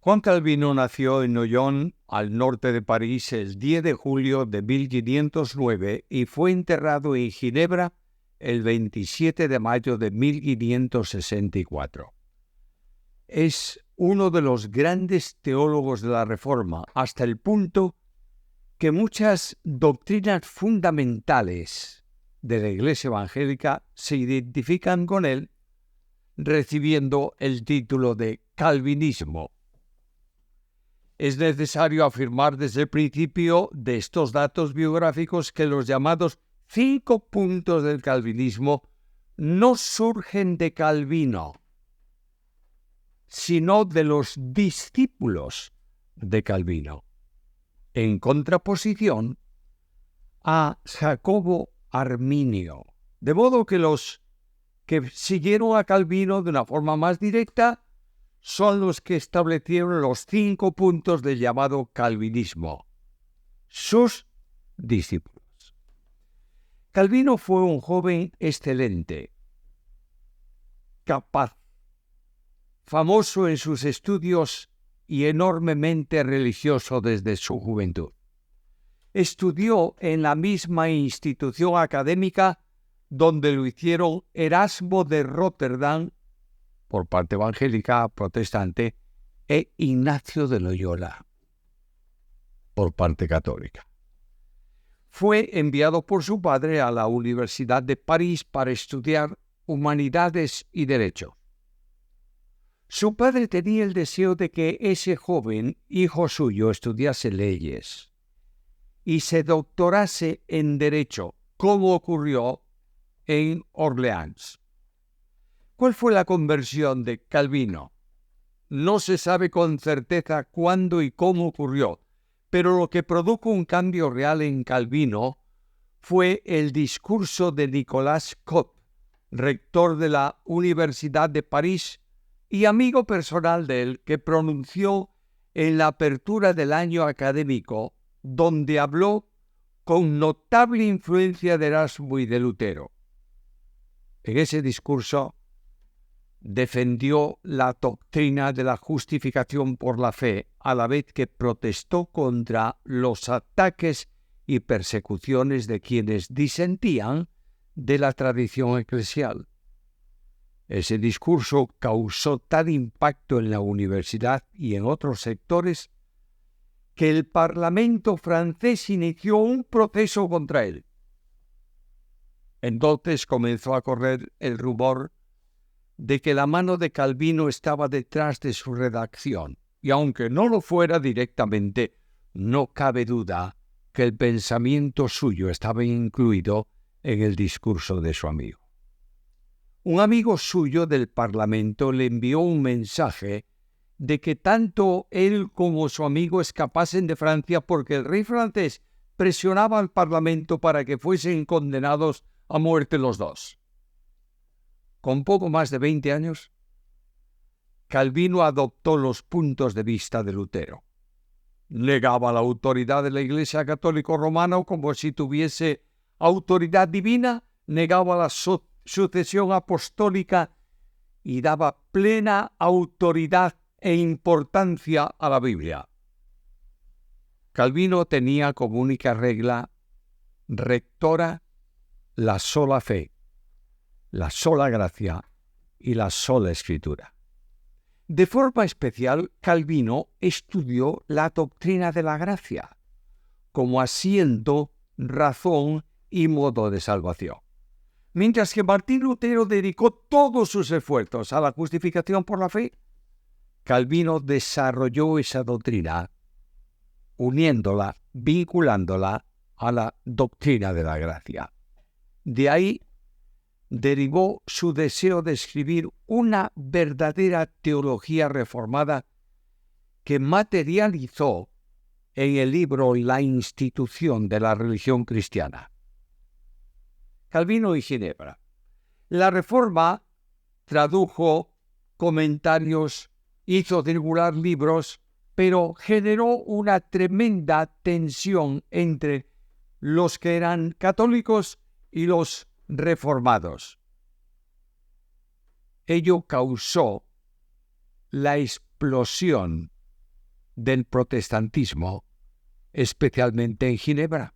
Juan Calvino nació en Noyon, al norte de París, el 10 de julio de 1509 y fue enterrado en Ginebra el 27 de mayo de 1564. Es uno de los grandes teólogos de la Reforma, hasta el punto que muchas doctrinas fundamentales de la Iglesia evangélica se identifican con él, recibiendo el título de calvinismo. Es necesario afirmar desde el principio de estos datos biográficos que los llamados 5 puntos del calvinismo no surgen de Calvino, sino de los discípulos de Calvino, en contraposición a Jacobo Arminio. De modo que los que siguieron a Calvino de una forma más directa son los que establecieron los 5 puntos del llamado calvinismo, sus discípulos. Calvino fue un joven excelente, capaz, famoso en sus estudios y enormemente religioso desde su juventud. Estudió en la misma institución académica donde lo hicieron Erasmo de Rotterdam, por parte evangélica protestante, e Ignacio de Loyola, por parte católica. Fue enviado por su padre a la Universidad de París para estudiar humanidades y derecho. Su padre tenía el deseo de que ese joven, hijo suyo, estudiase leyes y se doctorase en derecho, como ocurrió en Orleans. ¿Cuál fue la conversión de Calvino? No se sabe con certeza cuándo y cómo ocurrió, pero lo que produjo un cambio real en Calvino fue el discurso de Nicolas Cop, rector de la Universidad de París y amigo personal de él, que pronunció en la apertura del año académico, donde habló con notable influencia de Erasmo y de Lutero. En ese discurso defendió la doctrina de la justificación por la fe, a la vez que protestó contra los ataques y persecuciones de quienes disentían de la tradición eclesial. Ese discurso causó tal impacto en la universidad y en otros sectores que el Parlamento francés inició un proceso contra él. Entonces comenzó a correr el rumor de que la mano de Calvino estaba detrás de su redacción, y aunque no lo fuera directamente, no cabe duda que el pensamiento suyo estaba incluido en el discurso de su amigo. Un amigo suyo del Parlamento le envió un mensaje de que tanto él como su amigo escapasen de Francia porque el rey francés presionaba al Parlamento para que fuesen condenados a muerte los dos. Con poco más de 20 años, Calvino adoptó los puntos de vista de Lutero. Negaba la autoridad de la Iglesia Católica Romana como si tuviese autoridad divina, negaba la sucesión apostólica y daba plena autoridad e importancia a la Biblia. Calvino tenía como única regla rectora la sola fe, la sola gracia y la sola escritura. De forma especial, Calvino estudió la doctrina de la gracia como asiento, razón y modo de salvación. Mientras que Martín Lutero dedicó todos sus esfuerzos a la justificación por la fe, Calvino desarrolló esa doctrina uniéndola, vinculándola a la doctrina de la gracia. De ahí derivó su deseo de escribir una verdadera teología reformada que materializó en el libro La institución de la religión cristiana. Calvino y Ginebra. La Reforma tradujo comentarios, hizo circular libros, pero generó una tremenda tensión entre los que eran católicos y los reformados. Ello causó la explosión del protestantismo, especialmente en Ginebra,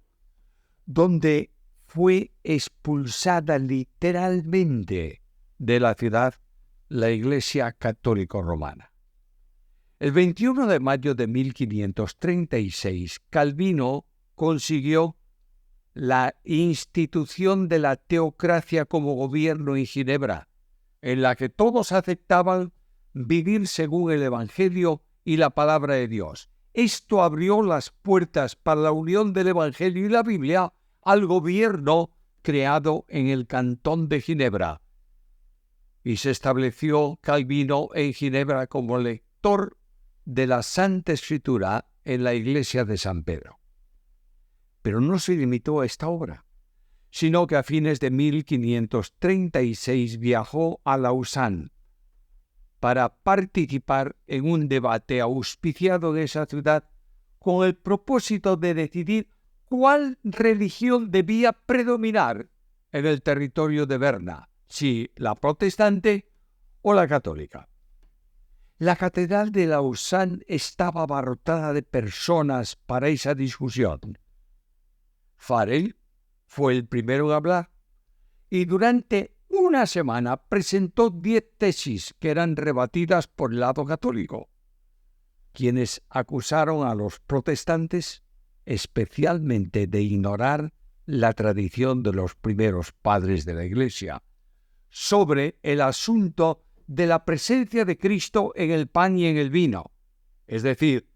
donde fue expulsada literalmente de la ciudad la Iglesia Católica Romana. El 21 de mayo de 1536, Calvino consiguió la institución de la teocracia como gobierno en Ginebra, en la que todos aceptaban vivir según el Evangelio y la palabra de Dios. Esto abrió las puertas para la unión del Evangelio y la Biblia al gobierno creado en el Cantón de Ginebra. Y se estableció Calvino en Ginebra como lector de la Santa Escritura en la iglesia de San Pedro. Pero no se limitó a esta obra, sino que a fines de 1536 viajó a Lausanne para participar en un debate auspiciado en esa ciudad con el propósito de decidir cuál religión debía predominar en el territorio de Berna, si la protestante o la católica. La catedral de Lausanne estaba abarrotada de personas para esa discusión. Farel fue el primero en hablar y durante una semana presentó 10 tesis que eran rebatidas por el lado católico, quienes acusaron a los protestantes especialmente de ignorar la tradición de los primeros padres de la Iglesia sobre el asunto de la presencia de Cristo en el pan y en el vino, es decir,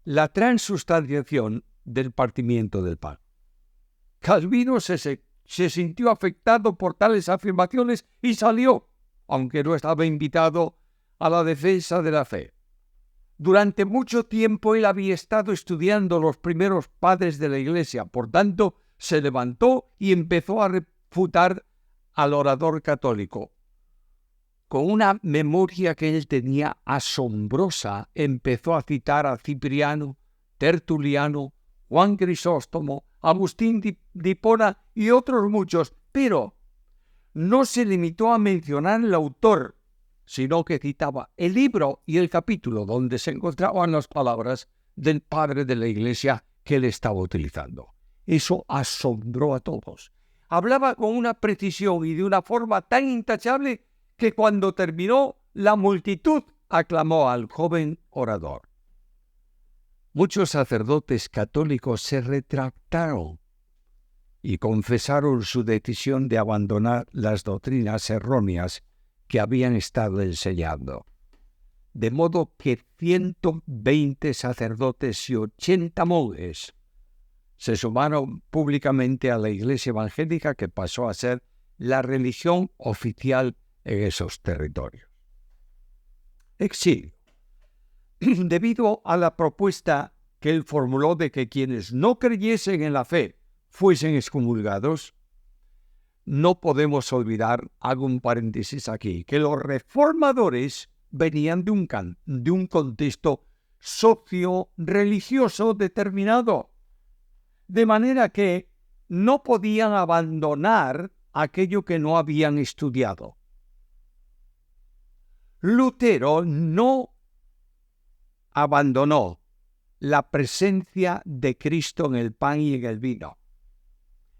la transustanciación del partimiento del pan. Calvino se sintió afectado por tales afirmaciones y salió, aunque no estaba invitado a la defensa de la fe. Durante mucho tiempo él había estado estudiando los primeros padres de la Iglesia, por tanto, se levantó y empezó a refutar al orador católico. Con una memoria que él tenía asombrosa, empezó a citar a Cipriano, Tertuliano, Juan Crisóstomo, Agustín de Hipona y otros muchos, pero no se limitó a mencionar el autor, sino que citaba el libro y el capítulo donde se encontraban las palabras del padre de la Iglesia que él estaba utilizando. Eso asombró a todos. Hablaba con una precisión y de una forma tan intachable que cuando terminó, la multitud aclamó al joven orador. Muchos sacerdotes católicos se retractaron y confesaron su decisión de abandonar las doctrinas erróneas que habían estado enseñando. De modo que 120 sacerdotes y 80 monjes se sumaron públicamente a la Iglesia evangélica, que pasó a ser la religión oficial en esos territorios. Exilio. Debido a la propuesta que él formuló de que quienes no creyesen en la fe fuesen excomulgados, no podemos olvidar, hago un paréntesis aquí, que los reformadores venían de un contexto socio-religioso determinado, de manera que no podían abandonar aquello que no habían estudiado. Lutero no abandonó la presencia de Cristo en el pan y en el vino.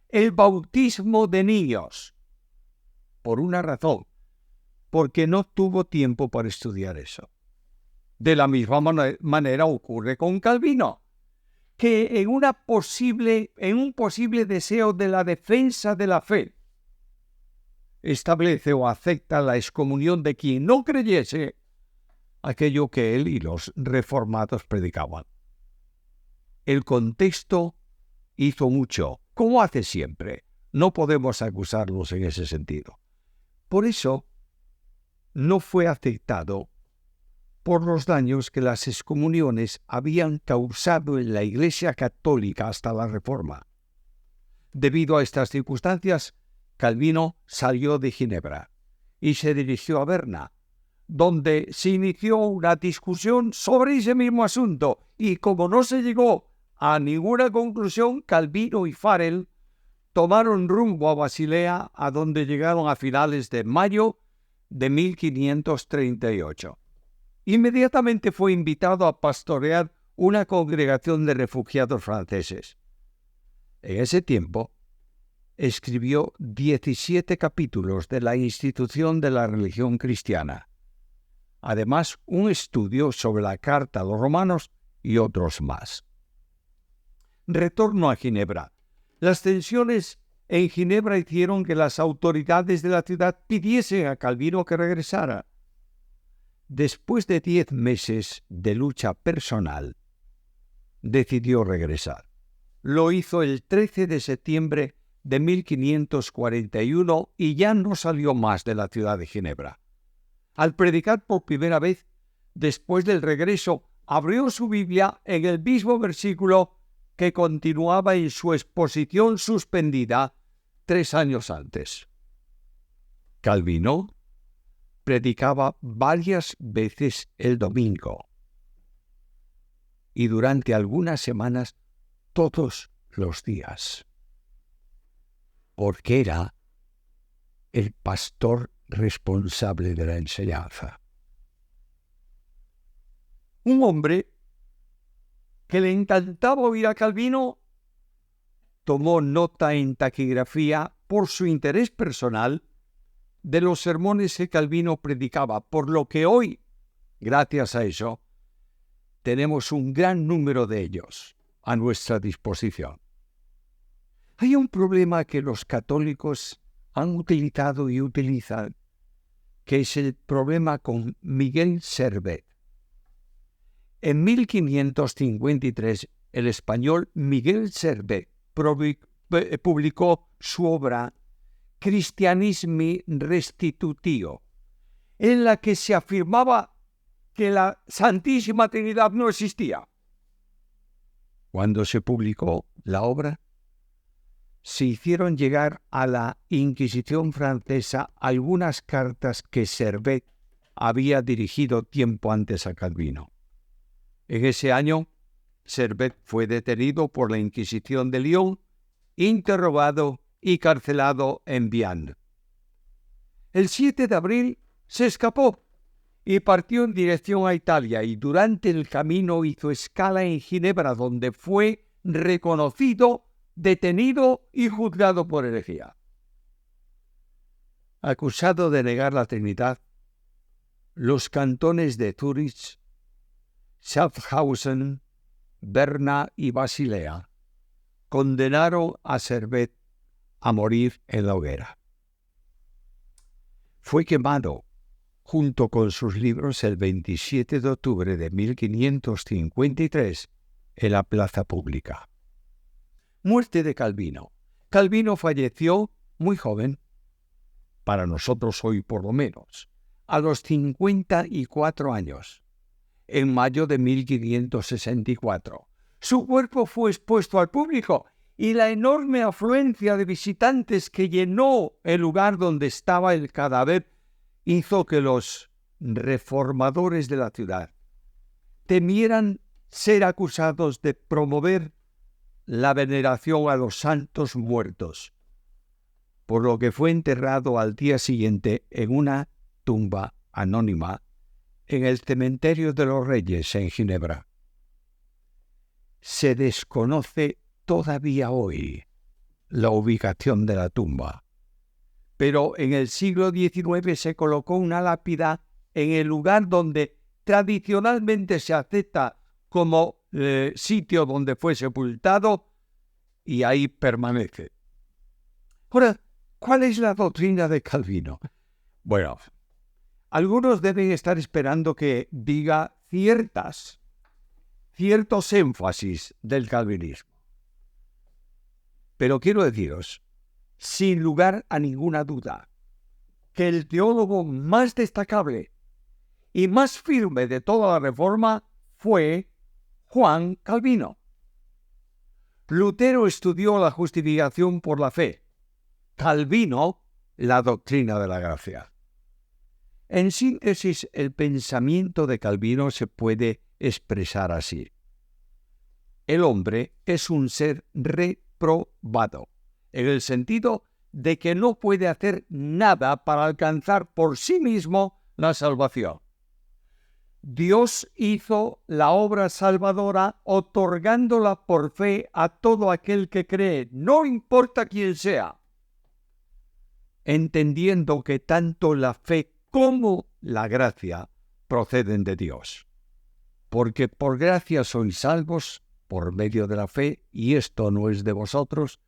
El bautismo de niños, por una razón, porque no tuvo tiempo para estudiar eso. De la misma manera ocurre con Calvino, que en un posible deseo de la defensa de la fe, establece o acepta la excomunión de quien no creyese aquello que él y los reformados predicaban. El contexto hizo mucho, como hace siempre. No podemos acusarlos en ese sentido. Por eso, no fue aceptado por los daños que las excomuniones habían causado en la Iglesia Católica hasta la Reforma. Debido a estas circunstancias, Calvino salió de Ginebra y se dirigió a Berna, donde se inició una discusión sobre ese mismo asunto, y como no se llegó a ninguna conclusión, Calvino y Farel tomaron rumbo a Basilea, a donde llegaron a finales de mayo de 1538. inmediatamente fue invitado a pastorear una congregación de refugiados franceses. En ese tiempo, escribió 17 capítulos de la institución de la religión cristiana. Además, un estudio sobre la Carta a los Romanos y otros más. Retorno a Ginebra. Las tensiones en Ginebra hicieron que las autoridades de la ciudad pidiesen a Calvino que regresara. Después de 10 meses de lucha personal, decidió regresar. Lo hizo el 13 de septiembre de 1541 y ya no salió más de la ciudad de Ginebra. Al predicar por primera vez, después del regreso, abrió su Biblia en el mismo versículo que continuaba en su exposición suspendida 3 años antes. Calvino predicaba varias veces el domingo y durante algunas semanas todos los días, porque era el pastor responsable de la enseñanza. Un hombre que le encantaba oír a Calvino tomó nota en taquigrafía por su interés personal de los sermones que Calvino predicaba, por lo que hoy, gracias a eso, tenemos un gran número de ellos a nuestra disposición. Hay un problema que los católicos han utilizado y utilizan, que es el problema con Miguel Servet. En 1553, el español Miguel Servet publicó su obra Christianismi Restitutio, en la que se afirmaba que la Santísima Trinidad no existía. Cuando se publicó la obra, se hicieron llegar a la Inquisición francesa algunas cartas que Servet había dirigido tiempo antes a Calvino. En ese año, Servet fue detenido por la Inquisición de Lyon, interrogado y carcelado en Vienne. El 7 de abril se escapó y partió en dirección a Italia, y durante el camino hizo escala en Ginebra, donde fue reconocido, detenido y juzgado por herejía. Acusado de negar la Trinidad, los cantones de Zúrich, Schaffhausen, Berna y Basilea condenaron a Servet a morir en la hoguera. Fue quemado junto con sus libros el 27 de octubre de 1553 en la plaza pública. Muerte de Calvino. Calvino falleció muy joven, para nosotros hoy por lo menos, a los 54 años, en mayo de 1564. Su cuerpo fue expuesto al público y la enorme afluencia de visitantes que llenó el lugar donde estaba el cadáver hizo que los reformadores de la ciudad temieran ser acusados de promover la veneración a los santos muertos, por lo que fue enterrado al día siguiente en una tumba anónima en el cementerio de los Reyes en Ginebra. Se desconoce todavía hoy la ubicación de la tumba, pero en el siglo XIX se colocó una lápida en el lugar donde tradicionalmente se acepta como sitio donde fue sepultado, y ahí permanece. Ahora, ¿cuál es la doctrina de Calvino? Bueno, algunos deben estar esperando que diga ciertos énfasis del calvinismo. Pero quiero deciros, sin lugar a ninguna duda, que el teólogo más destacable y más firme de toda la Reforma fue Juan Calvino. Lutero estudió la justificación por la fe, Calvino la doctrina de la gracia. En síntesis, el pensamiento de Calvino se puede expresar así: el hombre es un ser reprobado, en el sentido de que no puede hacer nada para alcanzar por sí mismo la salvación. Dios hizo la obra salvadora otorgándola por fe a todo aquel que cree, no importa quién sea, entendiendo que tanto la fe como la gracia proceden de Dios. Porque por gracia sois salvos por medio de la fe, y esto no es de vosotros,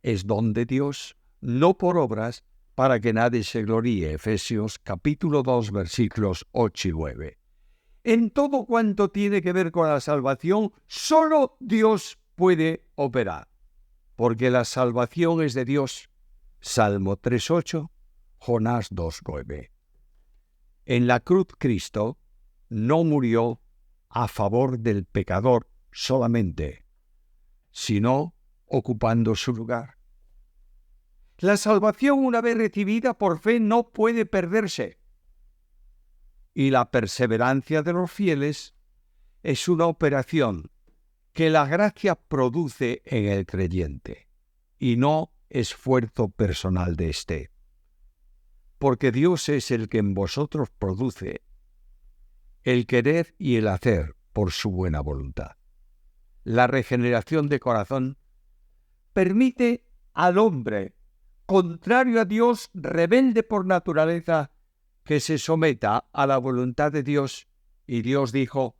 es don de Dios, no por obras, para que nadie se gloríe. Efesios capítulo 2, versículos 8 y 9. En todo cuanto tiene que ver con la salvación, solo Dios puede operar, porque la salvación es de Dios. Salmo 3.8, Jonás 2.9. En la cruz Cristo no murió a favor del pecador solamente, sino ocupando su lugar. La salvación, una vez recibida por fe, no puede perderse. Y la perseverancia de los fieles es una operación que la gracia produce en el creyente, y no esfuerzo personal de éste. Porque Dios es el que en vosotros produce el querer y el hacer por su buena voluntad. La regeneración de corazón permite al hombre, contrario a Dios, rebelde por naturaleza, que se someta a la voluntad de Dios. Y Dios dijo: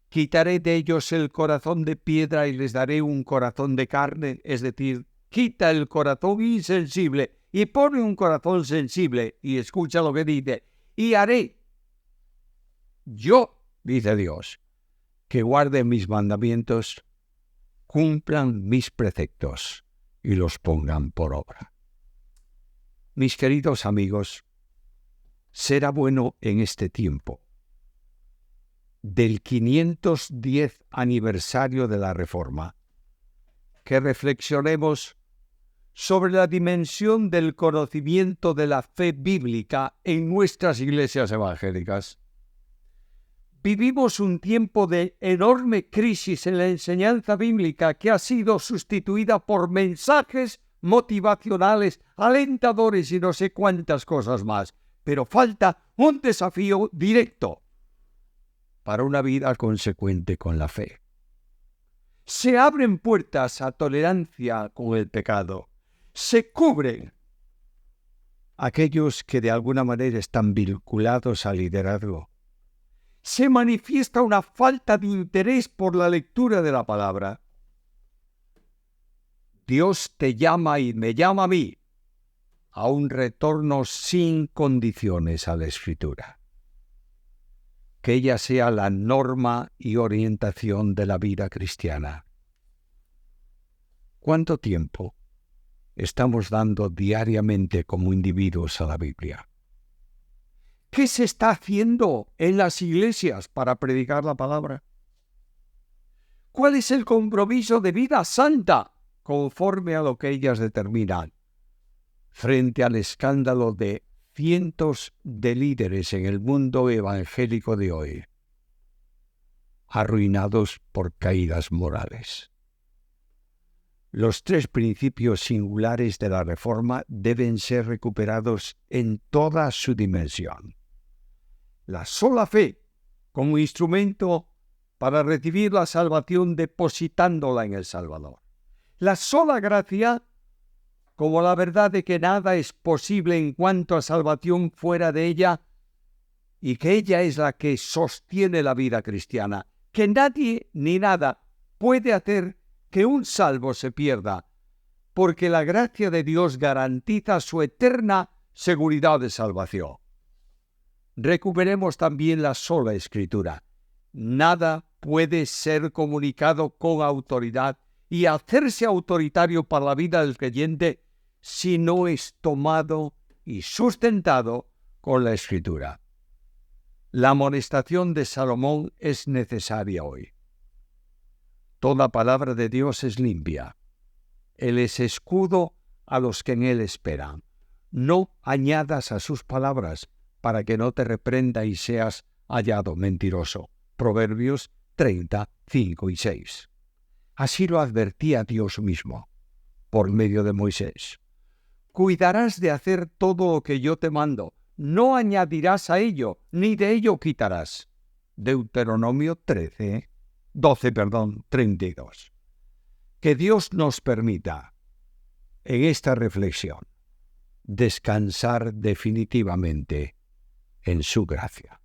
quitaré de ellos el corazón de piedra y les daré un corazón de carne, es decir, quita el corazón insensible y pone un corazón sensible. Y escucha lo que dice: y haré yo, dice Dios, que guarden mis mandamientos, cumplan mis preceptos y los pongan por obra. Mis queridos amigos, será bueno en este tiempo del 510 aniversario de la Reforma que reflexionemos sobre la dimensión del conocimiento de la fe bíblica en nuestras iglesias evangélicas. Vivimos un tiempo de enorme crisis en la enseñanza bíblica que ha sido sustituida por mensajes motivacionales, alentadores y no sé cuántas cosas más. Pero falta un desafío directo para una vida consecuente con la fe. Se abren puertas a tolerancia con el pecado. Se cubren aquellos que de alguna manera están vinculados al liderazgo. Se manifiesta una falta de interés por la lectura de la palabra. Dios te llama y me llama a mí a un retorno sin condiciones a la Escritura. Que ella sea la norma y orientación de la vida cristiana. ¿Cuánto tiempo estamos dando diariamente como individuos a la Biblia? ¿Qué se está haciendo en las iglesias para predicar la palabra? ¿Cuál es el compromiso de vida santa conforme a lo que ellas determinan frente al escándalo de cientos de líderes en el mundo evangélico de hoy, arruinados por caídas morales? Los tres principios singulares de la Reforma deben ser recuperados en toda su dimensión. La sola fe como instrumento para recibir la salvación depositándola en el Salvador. La sola gracia como la verdad de que nada es posible en cuanto a salvación fuera de ella y que ella es la que sostiene la vida cristiana, que nadie ni nada puede hacer que un salvo se pierda, porque la gracia de Dios garantiza su eterna seguridad de salvación. Recuperemos también la sola Escritura. Nada puede ser comunicado con autoridad y hacerse autoritario para la vida del creyente si no es tomado y sustentado con la Escritura. La amonestación de Salomón es necesaria hoy. Toda palabra de Dios es limpia. Él es escudo a los que en él esperan. No añadas a sus palabras para que no te reprenda y seas hallado mentiroso. Proverbios 30, 5 y 6. Así lo advertía Dios mismo, por medio de Moisés. Cuidarás de hacer todo lo que yo te mando. No añadirás a ello, ni de ello quitarás. Deuteronomio 32. Que Dios nos permita, en esta reflexión, descansar definitivamente en su gracia.